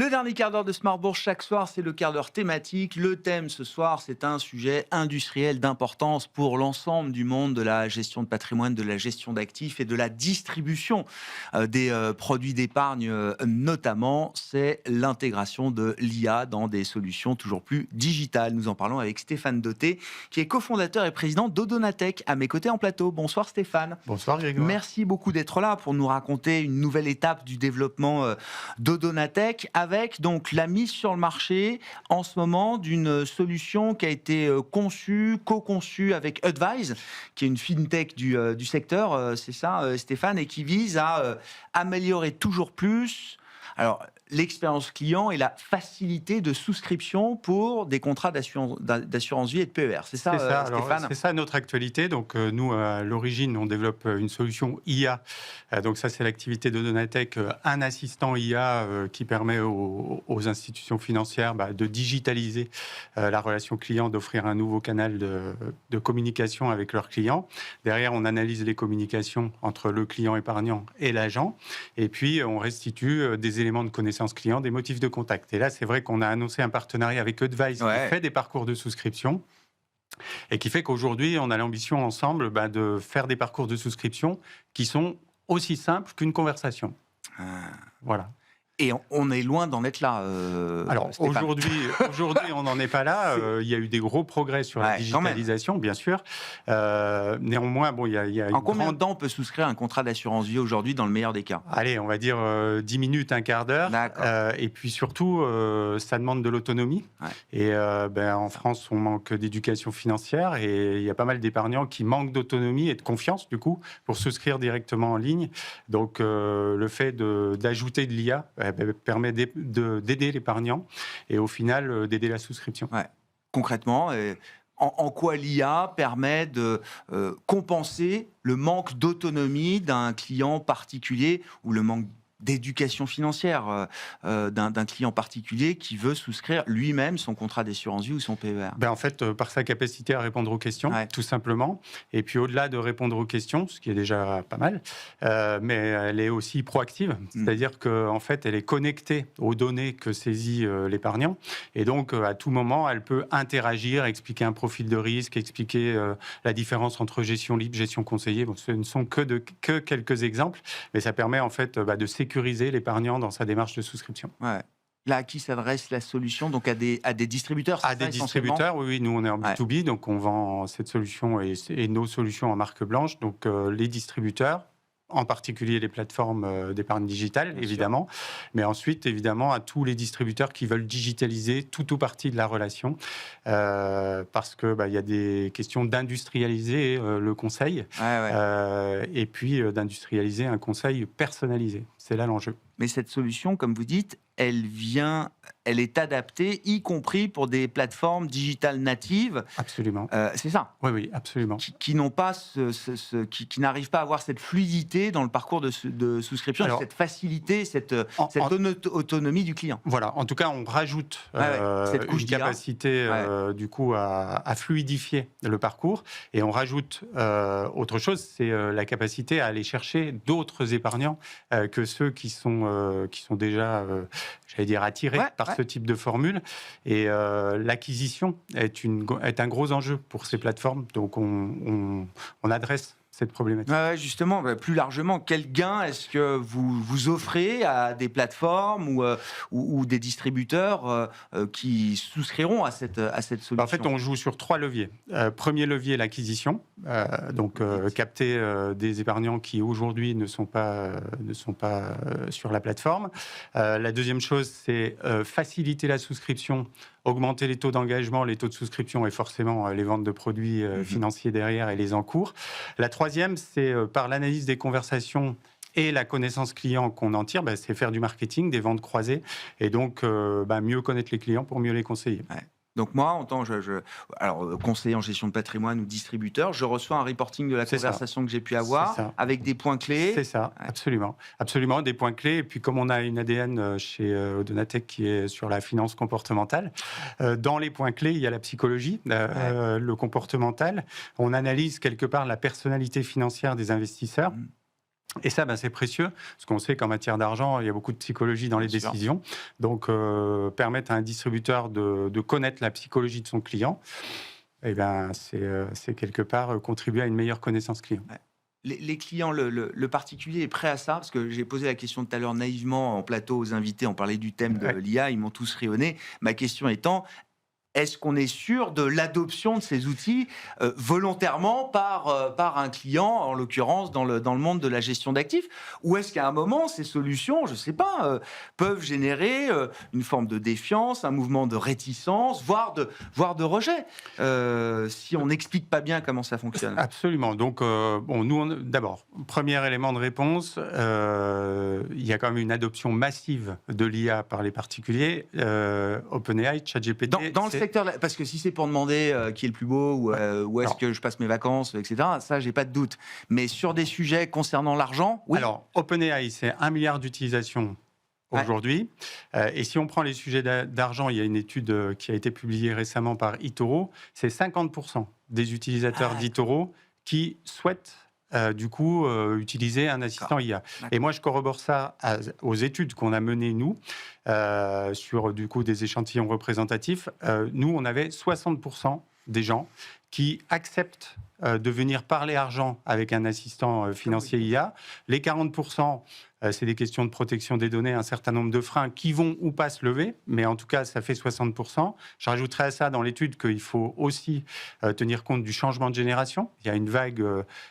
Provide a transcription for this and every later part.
Le dernier quart d'heure de Smart Bourse chaque soir, c'est le quart d'heure thématique. Le thème ce soir, c'est un sujet industriel d'importance pour l'ensemble du monde de la gestion de patrimoine, de la gestion d'actifs et de la distribution des produits d'épargne notamment. C'est l'intégration de l'IA dans des solutions toujours plus digitales. Nous en parlons avec Stéphane Dauté, qui est cofondateur et président d'Odonatech, à mes côtés en plateau. Bonsoir Stéphane. Bonsoir Grégoire. Merci beaucoup d'être là pour nous raconter une nouvelle étape du développement d'Odonatech, avec donc la mise sur le marché en ce moment d'une solution qui a été co-conçue avec Advise, qui est une fintech du secteur, c'est ça Stéphane, et qui vise à améliorer toujours plus l'expérience client et la facilité de souscription pour des contrats d'assurance vie et de PER. C'est ça, Stéphane ? C'est ça notre actualité. Donc, nous, à l'origine, on développe une solution IA. Donc, ça, c'est l'activité de Donatech, un assistant IA qui permet aux institutions financières de digitaliser la relation client, d'offrir un nouveau canal de communication avec leurs clients. Derrière, on analyse les communications entre le client épargnant et l'agent. Et puis, on restitue des éléments de connaissance client, des motifs de contact. Et là, c'est vrai qu'on a annoncé un partenariat avec Advise qui fait des parcours de souscription et qui fait qu'aujourd'hui, on a l'ambition ensemble de faire des parcours de souscription qui sont aussi simples qu'une conversation. Voilà. Et on est loin d'en être là. Alors aujourd'hui, on n'en est pas là. Il y a eu des gros progrès sur la digitalisation, bien sûr. Néanmoins, il y a en combien de temps on peut souscrire un contrat d'assurance vie aujourd'hui, dans le meilleur des cas ? Allez, on va dire 10 minutes, un quart d'heure. Et puis surtout, ça demande de l'autonomie. Ouais. Et en France, on manque d'éducation financière et il y a pas mal d'épargnants qui manquent d'autonomie et de confiance, du coup, pour souscrire directement en ligne. Donc, le fait d'ajouter de l'IA permet d'aider l'épargnant et au final d'aider la souscription. Ouais. Concrètement, en quoi l'IA permet de compenser le manque d'autonomie d'un client particulier ou le manque d'éducation financière d'un client particulier qui veut souscrire lui-même son contrat d'assurance vie ou son PER ? En fait, par sa capacité à répondre aux questions, tout simplement. Et puis au-delà de répondre aux questions, ce qui est déjà pas mal, mais elle est aussi proactive. C'est-à-dire qu'en fait, elle est connectée aux données que saisit l'épargnant. Et donc, à tout moment, elle peut interagir, expliquer un profil de risque, expliquer la différence entre gestion libre, gestion conseillée. Bon, ce ne sont que quelques exemples, mais ça permet en fait de sécuriser l'épargnant dans sa démarche de souscription. Ouais. Là, à qui s'adresse la solution ? Donc à des distributeurs, à des distributeurs, oui. Nous, on est en B2B, donc on vend cette solution et nos solutions en marque blanche. Donc les distributeurs, en particulier les plateformes d'épargne digitale, évidemment. Mais ensuite, évidemment, à tous les distributeurs qui veulent digitaliser tout ou partie de la relation. Parce que y a des questions d'industrialiser le conseil et puis d'industrialiser un conseil personnalisé. C'est là l'enjeu. Mais cette solution, comme vous dites, elle est adaptée, y compris pour des plateformes digitales natives. Absolument. C'est ça. Oui, absolument. Qui n'ont pas qui n'arrivent pas à avoir cette fluidité dans le parcours de souscription, cette facilité, cette autonomie du client. Voilà. En tout cas, on rajoute cette couche une capacité du coup à fluidifier le parcours, et on rajoute autre chose, c'est la capacité à aller chercher d'autres épargnants que ceux qui sont déjà j'allais dire attirés par ce type de formule. Et l'acquisition est un gros enjeu pour ces plateformes. Donc, on adresse cette problématique. Justement, plus largement, quel gain est-ce que vous offrez à des plateformes ou des distributeurs qui souscriront à cette solution ? En fait, on joue sur 3 leviers. Premier levier, l'acquisition. Capter des épargnants qui aujourd'hui ne sont pas sur la plateforme. La deuxième chose, c'est faciliter la souscription, augmenter les taux d'engagement, les taux de souscription et forcément les ventes de produits financiers derrière et les encours. La troisième, c'est par l'analyse des conversations et la connaissance client qu'on en tire, c'est faire du marketing, des ventes croisées, et donc mieux connaître les clients pour mieux les conseiller. Donc moi, en tant que conseiller en gestion de patrimoine ou distributeur, je reçois un reporting de la conversation que j'ai pu avoir avec des points clés. C'est ça, absolument. Absolument, des points clés. Et puis comme on a une ADN chez Odonatech qui est sur la finance comportementale, dans les points clés, il y a la psychologie, le comportemental. On analyse quelque part la personnalité financière des investisseurs. Et ça, c'est précieux, parce qu'on sait qu'en matière d'argent, il y a beaucoup de psychologie dans les Bien sûr. décisions. Donc, permettre à un distributeur de connaître la psychologie de son client, c'est quelque part contribuer à une meilleure connaissance client. Ouais. Les clients, le particulier est prêt à ça? Parce que j'ai posé la question tout à l'heure naïvement en plateau aux invités, on parlait du thème de Ouais. l'IA, ils m'ont tous rayonné. Ma question étant, est-ce qu'on est sûr de l'adoption de ces outils volontairement par un client, en l'occurrence dans le monde de la gestion d'actifs? Ou est-ce qu'à un moment, ces solutions, je ne sais pas, peuvent générer une forme de défiance, un mouvement de réticence, voire de rejet, si on n'explique pas bien comment ça fonctionne? Absolument. Donc, nous, d'abord, premier élément de réponse, il y a quand même une adoption massive de l'IA par les particuliers. OpenAI, ChatGPT. Dans le secteur, parce que si c'est pour demander qui est le plus beau, ou où est-ce Alors, que je passe mes vacances, etc., ça, j'ai pas de doute. Mais sur des sujets concernant l'argent, oui. Alors, OpenAI, c'est 1 milliard d'utilisations aujourd'hui. Et si on prend les sujets d'argent, il y a une étude qui a été publiée récemment par eToro, c'est 50% des utilisateurs d'eToro qui souhaitent utiliser un assistant IA. Et moi, je corrobore ça aux études qu'on a menées, nous, sur des échantillons représentatifs. Nous, on avait 60% des gens qui acceptent de venir parler argent avec un assistant financier IA. Les 40%, c'est des questions de protection des données, un certain nombre de freins qui vont ou pas se lever, mais en tout cas, ça fait 60%. Je rajouterai à ça dans l'étude qu'il faut aussi tenir compte du changement de génération. Il y a une vague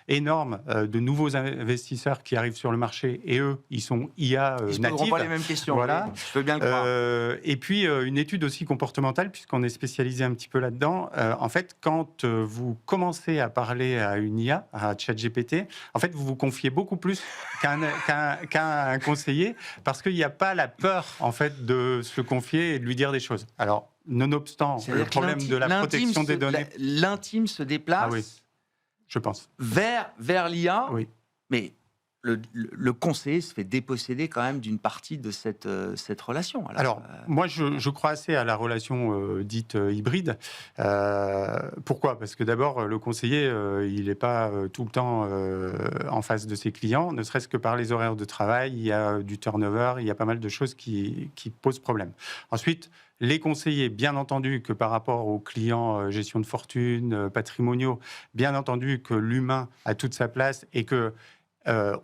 énorme de nouveaux investisseurs qui arrivent sur le marché et eux, ils sont IA Ils natifs. ne pas les mêmes questions. Voilà. Je peux bien le croire. Et puis, une étude aussi comportementale, puisqu'on est spécialisé un petit peu là-dedans. En fait, quand vous commencez à parler à une IA, à ChatGPT, en fait, vous vous confiez beaucoup plus qu'un conseiller, parce qu'il n'y a pas la peur, en fait, de se confier et de lui dire des choses. Alors, nonobstant le problème de la protection des données... L'intime se déplace je pense. vers l'IA, Oui. mais le conseiller se fait déposséder quand même d'une partie de cette relation. Alors, moi, je crois assez à la relation dite hybride. Pourquoi ? Parce que d'abord, le conseiller, il n'est pas tout le temps en face de ses clients, ne serait-ce que par les horaires de travail, il y a du turnover, il y a pas mal de choses qui posent problème. Ensuite, les conseillers, bien entendu que par rapport aux clients gestion de fortune, patrimoniaux, bien entendu que l'humain a toute sa place et que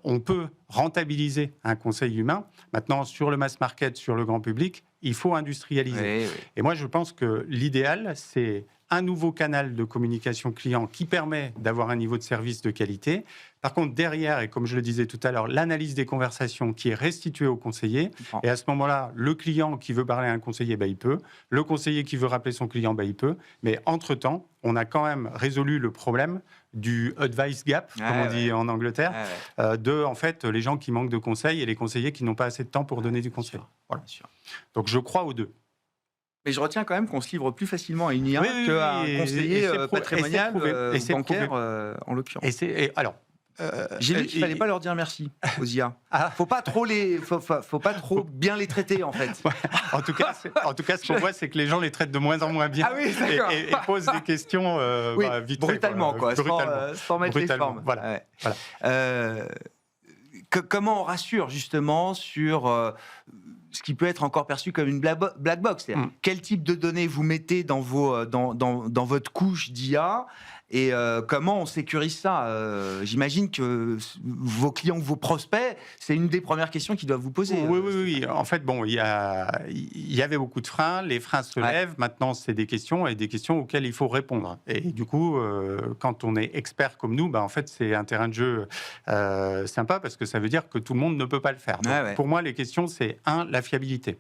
on peut rentabiliser un conseil humain. Maintenant, sur le mass market, sur le grand public, il faut industrialiser. Oui. Et moi, je pense que l'idéal, c'est un nouveau canal de communication client qui permet d'avoir un niveau de service de qualité. Par contre, derrière, et comme je le disais tout à l'heure, l'analyse des conversations qui est restituée au conseiller. Et à ce moment-là, le client qui veut parler à un conseiller, il peut. Le conseiller qui veut rappeler son client, il peut. Mais entre-temps, on a quand même résolu le problème du advice gap, comme on dit en Angleterre, en fait, les gens qui manquent de conseils et les conseillers qui n'ont pas assez de temps pour donner du conseil. Voilà. Donc, je crois aux deux. Mais je retiens quand même qu'on se livre plus facilement à une IA qu'à un conseiller patrimonial, bancaire, en l'occurrence. J'ai lu qu'il ne fallait pas leur dire merci aux IA. Faut pas trop bien les traiter, en fait. En tout cas, ce qu'on voit, c'est que les gens les traitent de moins en moins bien et posent des questions vite brutalement, sans mettre les formes. Voilà. Comment on rassure justement sur ce qui peut être encore perçu comme une black box? Quel type de données vous mettez dans votre couche d'IA et comment on sécurise ça? J'imagine que vos clients ou vos prospects, c'est une des premières questions qu'ils doivent vous poser. Oui. En fait, il y avait beaucoup de freins. Les freins se lèvent. Maintenant, c'est des questions auxquelles il faut répondre. Et du coup, quand on est expert comme nous, en fait, c'est un terrain de jeu sympa parce que ça veut dire que tout le monde ne peut pas le faire. Donc, pour moi, les questions, c'est la fiabilité.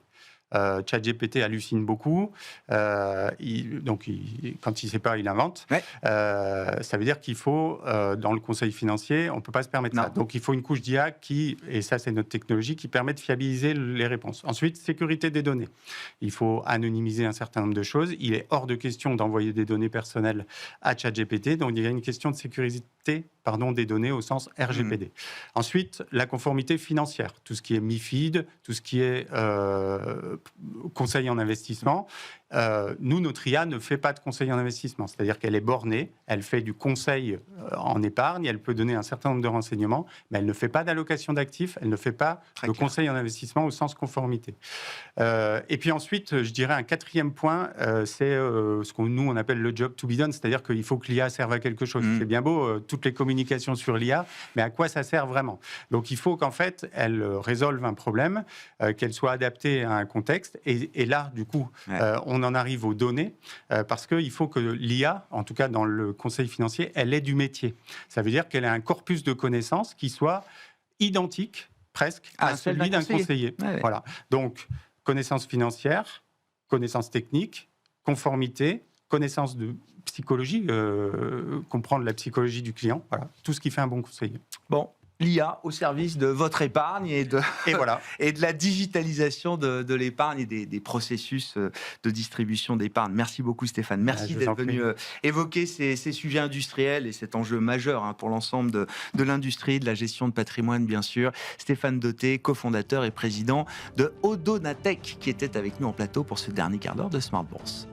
ChatGPT hallucine beaucoup. Quand il ne sait pas, il invente. Ça veut dire qu'il faut, dans le conseil financier, on ne peut pas se permettre ça. Donc, il faut une couche d'IA et ça, c'est notre technologie, qui permet de fiabiliser les réponses. Ensuite, sécurité des données. Il faut anonymiser un certain nombre de choses. Il est hors de question d'envoyer des données personnelles à ChatGPT. Donc, il y a une question de sécurité des données au sens RGPD. Ensuite, la conformité financière. Tout ce qui est MiFID, tout ce qui est conseil en investissement. nous, notre IA ne fait pas de conseil en investissement, c'est-à-dire qu'elle est bornée, elle fait du conseil en épargne, elle peut donner un certain nombre de renseignements, mais elle ne fait pas d'allocation d'actifs, elle ne fait pas de conseil en investissement au sens conformité. Et puis ensuite, je dirais un quatrième point, c'est ce que nous, on appelle le job to be done, c'est-à-dire qu'il faut que l'IA serve à quelque chose. C'est bien beau, toutes les communications sur l'IA, mais à quoi ça sert vraiment? Donc il faut qu'en fait, elle résolve un problème, qu'elle soit adaptée à un contexte, et là, du coup, on en arrive aux données, parce qu'il faut que l'IA, en tout cas dans le conseil financier, elle ait du métier. Ça veut dire qu'elle a un corpus de connaissances qui soit identique, presque, à celui d'un conseiller. Voilà. Donc, connaissances financières, connaissances techniques, conformité, connaissances de psychologie, comprendre la psychologie du client, voilà, tout ce qui fait un bon conseiller. Bon, l'IA au service de votre épargne et de la digitalisation de l'épargne et des processus de distribution d'épargne. Merci beaucoup Stéphane. Merci d'être venu évoquer ces sujets industriels et cet enjeu majeur pour l'ensemble de l'industrie, de la gestion de patrimoine bien sûr. Stéphane Dauté, cofondateur et président de Odonatech, qui était avec nous en plateau pour ce dernier quart d'heure de Smart Bourse.